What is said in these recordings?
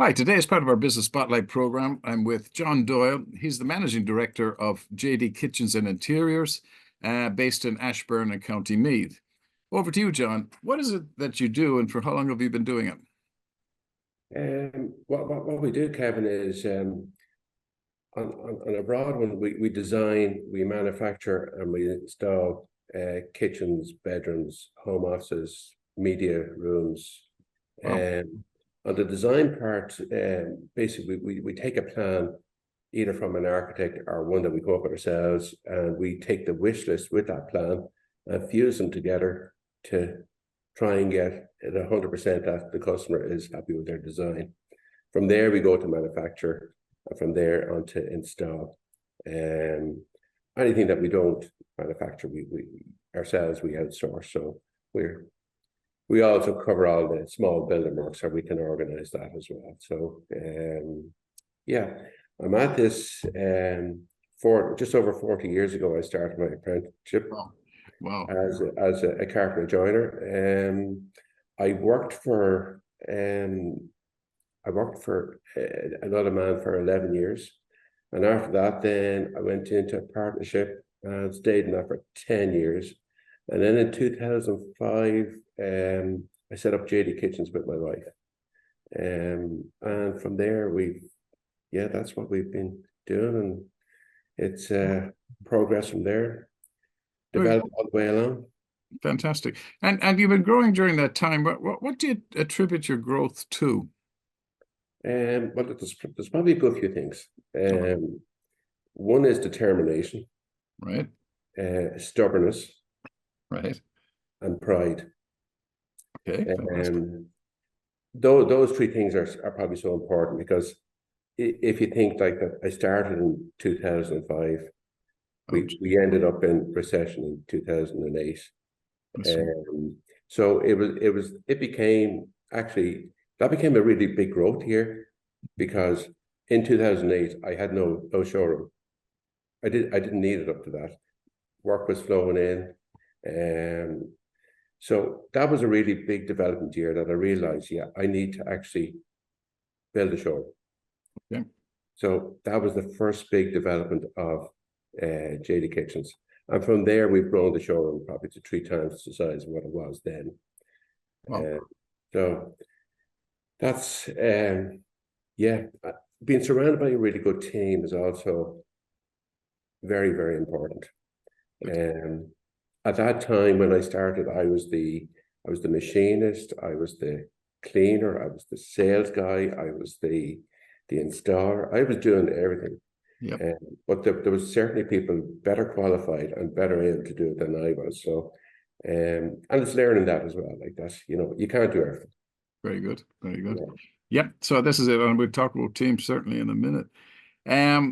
Hi, today as part of our Business Spotlight program, I'm with John Doyle. He's the Managing Director of JD Kitchens and Interiors, based in Ashburn and County Meath. Over to you, John. What is it that you do and for how long have you been doing it? What we do, Kevin, is on a broad one, we design, we manufacture, and we install kitchens, bedrooms, home offices, media rooms. Wow. On the design part, basically, we take a plan either from an architect or one that we come up with ourselves, and we take the wish list with that plan and fuse them together to try and get it 100% that the customer is happy with their design. From there, we go to manufacture, and from there on to install. Anything that we don't manufacture, we ourselves, we outsource. So we also cover all the small building works, so we can organize that as well. So yeah, I'm at this for just over 40 years ago. I started my apprenticeship. Wow. As a carpenter joiner. I worked for another man for 11 years, and after that, then I went into a partnership and stayed in that for 10 years. And then in 2005, I set up JD Kitchens with my wife. And from there, that's what we've been doing. And it's progress from there, developed all the way along. Fantastic. And you've been growing during that time. What do you attribute your growth to? Well, there's probably a good few things. One is determination, Right. Stubbornness, Right. and pride. Okay. Fantastic. Those three things are probably so important, because if you think like that, I started in 2005. We ended up in recession in 2008. So it became that became a really big growth year, because in 2008 I had no showroom. I didn't need it up to that. Work was flowing in. So that was a really big development year that I realized, I need to actually build a showroom. Yeah. So that was the first big development of JD Kitchens. And from there, we've grown the showroom probably to 3 times the size of what it was then. Wow. So that's, being surrounded by a really good team is also very, very important. At that time when I started, I was the machinist, I was the cleaner, I was the sales guy, I was the installer. I was doing everything. Yep. But there was certainly people better qualified and better able to do it than I was. So, and it's learning that as well. Like that, you can't do everything. Very good. Very good. Yeah. Yep. So this is it, and we'll talk about teams certainly in a minute.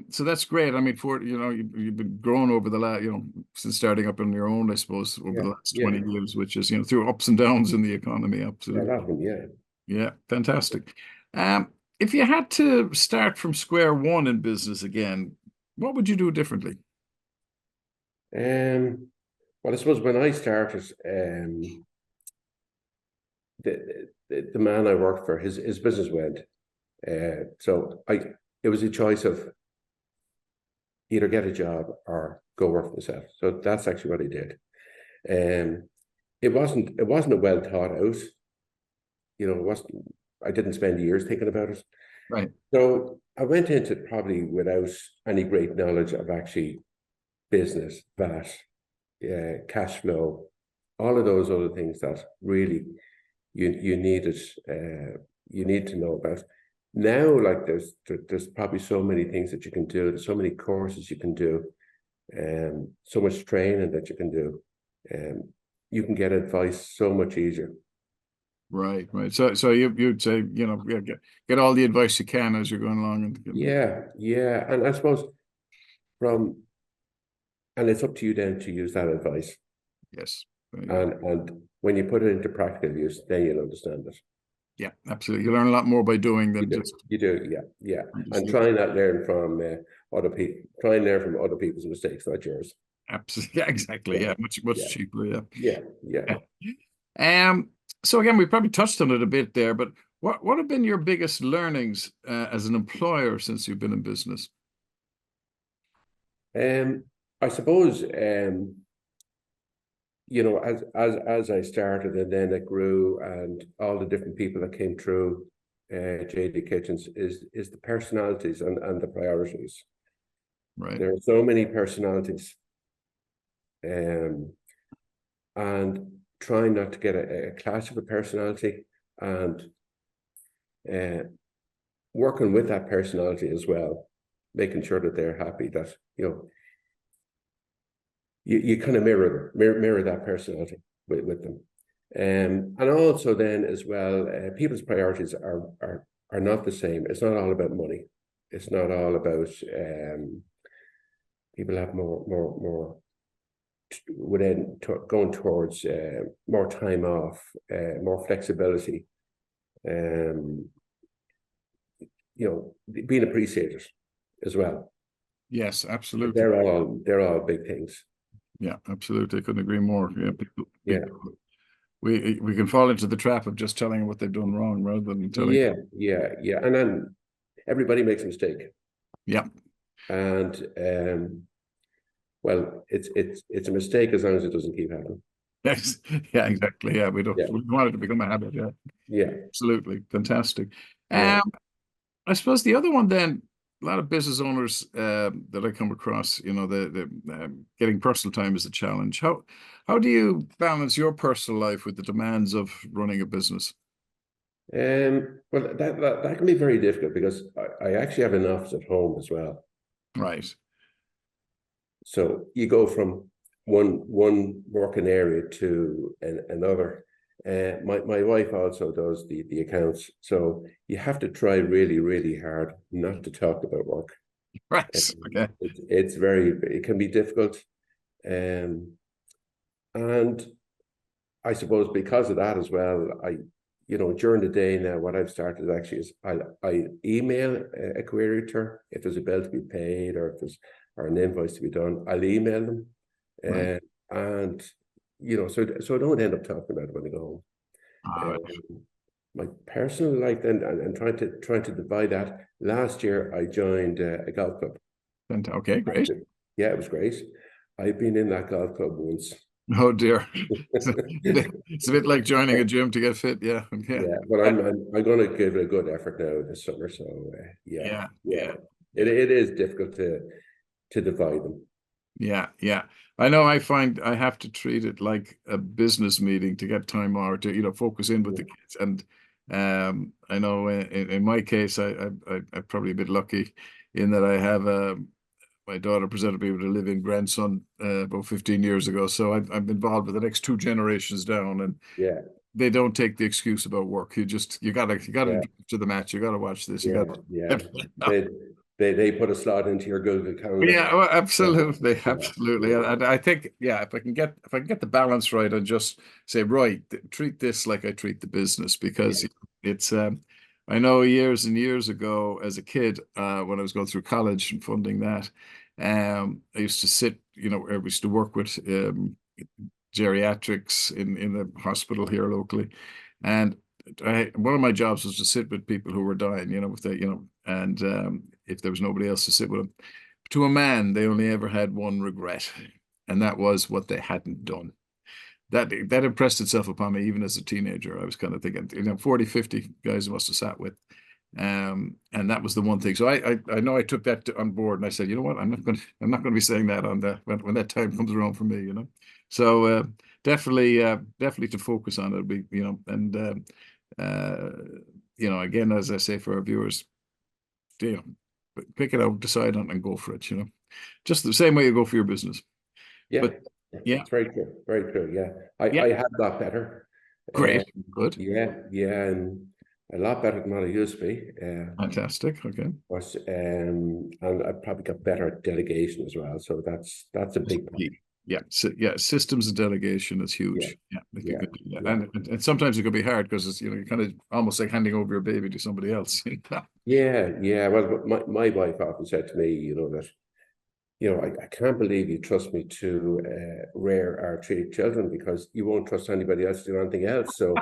So that's great. I mean, you've been growing over the last, since starting up on your own, I suppose, over the last 20 years, which is, through ups and downs in the economy. Absolutely. Yeah. Fantastic. If you had to start from square one in business again, what would you do differently? Well, I suppose when I started, the man I worked for, his business went. So it was a choice of either get a job or go work for myself. So that's actually what I did. It wasn't a well thought out. It wasn't. I didn't spend years thinking about it. Right. So I went into it probably without any great knowledge of actually business, VAT, cash flow, all of those other things that really you needed you need to know about. Now, like there's probably so many things that you can do. There's so many courses you can do, so much training that you can do. You can get advice so much easier. Right. So you'd say, get all the advice you can as you're going along. Yeah. And I suppose and it's up to you then to use that advice. Yes. And when you put it into practical use, then you'll understand it. Yeah, absolutely. You learn a lot more by doing than just. You do, yeah. And try not learn from other people. Try and learn from other people's mistakes, not yours. Absolutely. Yeah, exactly. Yeah, much cheaper. Yeah. So again, we probably touched on it a bit there, but What have been your biggest learnings as an employer since you've been in business? I suppose as I started, and then it grew, and all the different people that came through JD Kitchens is the personalities and the priorities. Right. There are so many personalities, and trying not to get a clash of a personality, and uh, working with that personality as well, making sure that they're happy, that you kind of mirror that personality with them. And also then as well, people's priorities are not the same. It's not all about money. It's not all about people have more within going towards more time off, more flexibility, being appreciated as well. Yes, absolutely. They're all big things. Yeah, absolutely. I couldn't agree more. Yeah, Yeah. We can fall into the trap of just telling them what they've done wrong rather than telling. Yeah. And then everybody makes a mistake. Yeah. And well, it's a mistake as long as it doesn't keep happening. Yes. Yeah, exactly. Yeah, we don't Yeah. we want it to become a habit. Yeah. Yeah. Absolutely. Fantastic. Yeah. I suppose the other one then, a lot of business owners that I come across, getting personal time is a challenge. How do you balance your personal life with the demands of running a business? Well, that can be very difficult because I actually have an office at home as well. Right. So you go from one working area to another. My wife also does the accounts, so you have to try really, really hard not to talk about work. Right. Okay. It can be difficult, and I suppose because of that as well, during the day now, what I've started actually is I email a query to her if there's a bill to be paid, or if there's or an invoice to be done. I'll email them, Right. and so I don't end up talking about it when I go home. All right. My personal life then, and trying to divide that. Last year, I joined a golf club. Okay, great. Yeah, it was great. I've been in that golf club once. Oh dear. It's a bit like joining a gym to get fit. Yeah. Yeah. Yeah, but I'm going to give it a good effort now this summer. So yeah, Yeah. yeah, Yeah. it is difficult to divide them. Yeah, yeah. I know I find I have to treat it like a business meeting to get time or to, focus in with Yeah, the kids. And I know in my case, I'm probably a bit lucky in that I have my daughter presented me with a living grandson about 15 years ago. So I'm involved with the next two generations down, and yeah, they don't take the excuse about work. You gotta yeah, to the match. You gotta watch this. You yeah, yeah. gotta. They they put a slot into your Google Calendar. Yeah, well, Yeah, absolutely, yeah, absolutely. yeah, And I think, yeah, if I can get the balance right and just say, right, treat this like I treat the business because yeah, it's I know years and years ago as a kid, when I was going through college and funding that, I used to sit, I used to work with geriatrics in the hospital here locally. And one of my jobs was to sit with people who were dying, if they, and if there was nobody else to sit with them. To a man, they only ever had one regret, and that was what they hadn't done. That impressed itself upon me even as a teenager. I was kind of thinking, 40, 50 guys I must have sat with. And that was the one thing. So I know I took that on board and I said, you know what, I'm not gonna be saying that on the when that time comes around for me. So definitely to focus on it, and again, as I say for our viewers, you pick it out, decide on it, and go for it. Just the same way you go for your business. yeah. But yeah, It's very true, very true. Yeah, yeah, I have got better. great, good, Yeah, and a lot better than what I used to be. fantastic. Okay. And I've probably got better at delegation as well. So that's a big part. Yeah, so, yeah, systems and delegation is Yeah, huge. Yeah, if you yeah, could do that. yeah, And sometimes it could be hard because it's, you're kind of almost like handing over your baby to somebody else. yeah. Well, my wife often said to me, that I can't believe you trust me to rear our three children because you won't trust anybody else to do anything else. So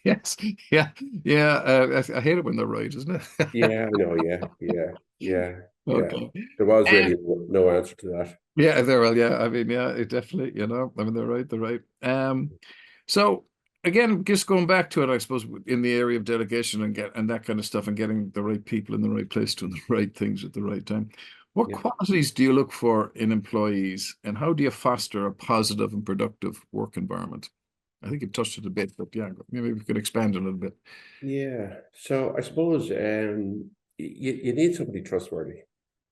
Yes, yeah, yeah. I hate it when they're right, isn't it? Yeah, I know. Yeah, yeah, yeah, yeah. Okay. There was And really no answer to that. yeah, they're well, yeah. I mean, yeah, it definitely, I mean, they're right, they're right. So again, just going back to it, I suppose in the area of delegation and that kind of stuff and getting the right people in the right place doing the right things at the right time. What Yeah. qualities do you look for in employees and how do you foster a positive and productive work environment? I think you've touched it a bit, but yeah, maybe we could expand a little bit. Yeah. So I suppose you need somebody trustworthy.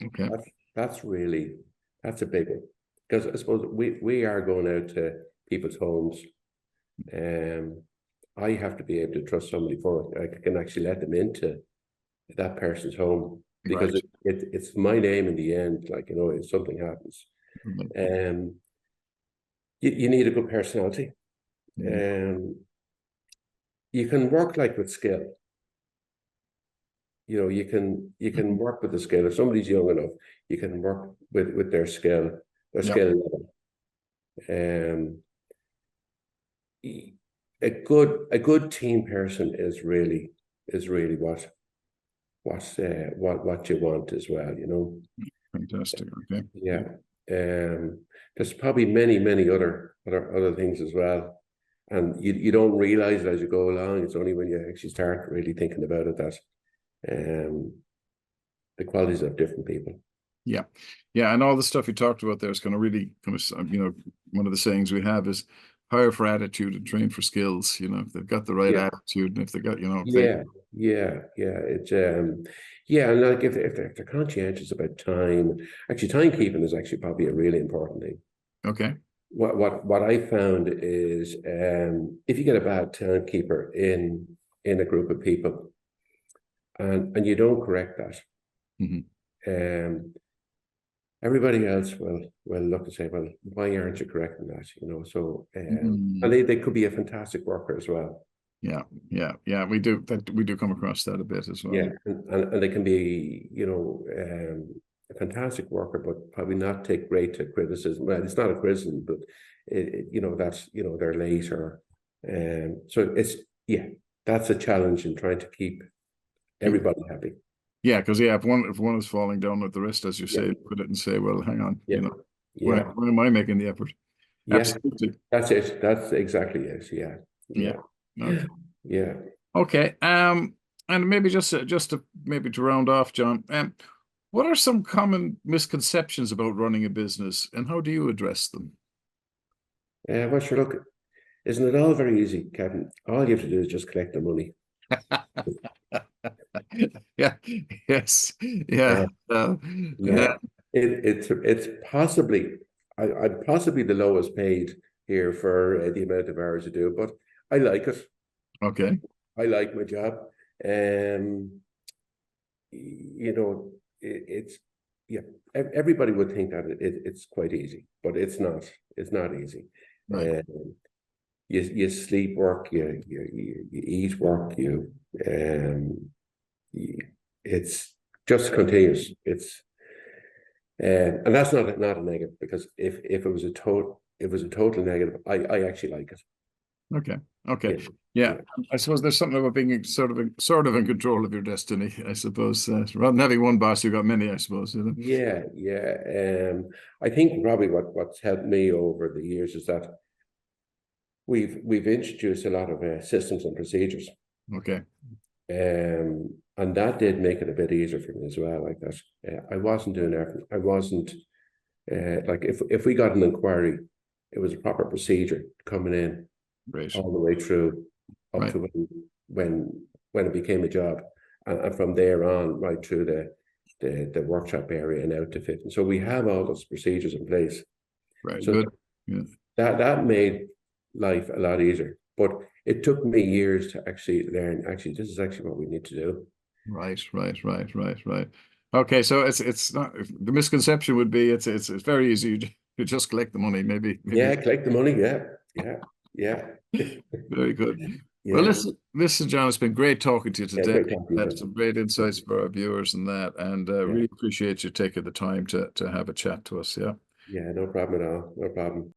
Okay. That's that's really that's a big one. Because I suppose we are going out to people's homes. I have to be able to trust somebody for it. I can actually let them into that person's home because Right. it's my name in the end. Like, if something happens. Um you need a good personality. Mhm. Um you can work like with skill. You can work with the skill. If somebody's young enough, you can work with their Yeah. skill level. Um, a good team person is really what you want as well. Fantastic. Okay. Yeah. There's probably many other things as well, and you don't realize it as you go along. It's only when you actually start really thinking about it that um the qualities of different people. Yeah. Yeah. And all the stuff you talked about there is kind of really kind of, one of the sayings we have is hire for attitude and train for skills. If they've got the right Yeah. attitude and if they got, if they, Yeah, yeah. Yeah, and like if they're conscientious about time, actually timekeeping is actually probably a really important thing. okay. What I found is if you get a bad timekeeper in a group of people and you don't correct that, Hmm. um everybody else will look and say, well, why aren't you correcting that? So and Mm. they could be a fantastic worker as well. Yeah. Yeah. Yeah. We do come across that a bit as well. Yeah, and they can be, a fantastic worker, but probably not take great to criticism. Well, it's not a criticism, but that's they're late or, so yeah, that's a challenge in trying to keep Keep, everybody happy. yeah. Because, yeah, if one is falling down with the rest, as you Yeah, say, look at it and say, well, hang on, yeah, why, yeah, why am I making the effort? yeah. Absolutely. That's it. That's exactly it. Yeah, Yeah. yeah, Okay. yeah. Okay. And maybe just to maybe to round off, John, what are some common misconceptions about running a business and how do you address them? Well, sure. Look, isn't it all very easy, Kevin? All you have to do is just collect the money. Yeah. Yes. Yeah. Uh, Yeah. Yeah, it's possibly I'm possibly the lowest paid here for the amount of hours I do, but I like it. Okay. I like my job. Um, it's yeah. Everybody would think that it's quite easy, but it's not. It's not easy. Right. Um, you sleep work, you eat work, um, you, it's just continuous. And that's not a negative because if it was a total negative, I actually like it. Okay. Okay. Yeah, Yeah. yeah, I suppose there's something about being sort of in control of your destiny, I suppose, rather than having one boss, you've got many, I suppose. yeah, yeah. I think probably what's helped me over the years is that we've introduced a lot of systems and procedures, Okay. and that did make it a bit easier for me as well. Like that, I wasn't doing everything. I wasn't like if we got an inquiry, it was a proper procedure coming in Great. all the way through up Right. to when it became a job, and from there on right through the workshop area and out to fit. And so we have all those procedures in place. Right. So Good. Yeah. that made life a lot easier. But it took me years to actually learn. Actually, this is actually what we need to do. Right. Right. Right. Right. Right. Okay. So it's not the misconception would be it's very easy to just collect the money. Maybe. Yeah, collect the money. Yeah, yeah, yeah, Very good. Well, yeah. listen, John, it's been great talking to you Yeah, today. great talking to Some great insights for our viewers and that, and you. really appreciate you taking the time to have a chat to us. Yeah. Yeah, no problem at all. No problem.